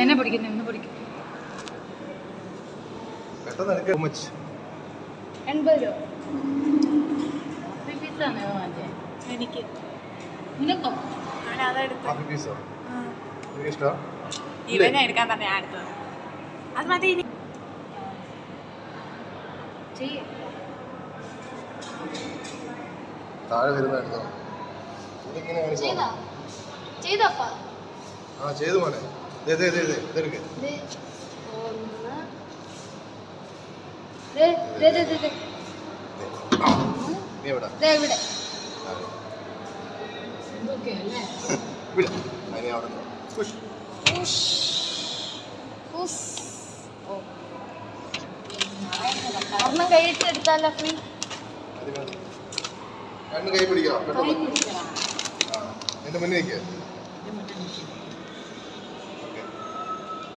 എന്നെ പിടിക്കുന്നു ഒന്ന് പിടിക്കും. പെട്ടെന്ന് എനിക്ക് 80 രൂപ. പീസാണ് എനിക്ക്. നിനക്കോ? ഇവനെ എടുക്കാൻ പറഞ്ഞ അടുത്തത് അത് മതി. താഴെ വരുന്ന എടുത്തോ. ചെയ്തു മോനെ. ഇതെടുക്ക്. നീ എവിടെ? ഒരെണ്ണം കൈയിട്ട് എടുത്താലോ? ഫ്രീ. രണ്ട് കൈ പിടിക്കാം. എന്റെ മുന്നിൽ നിൽക്കുക.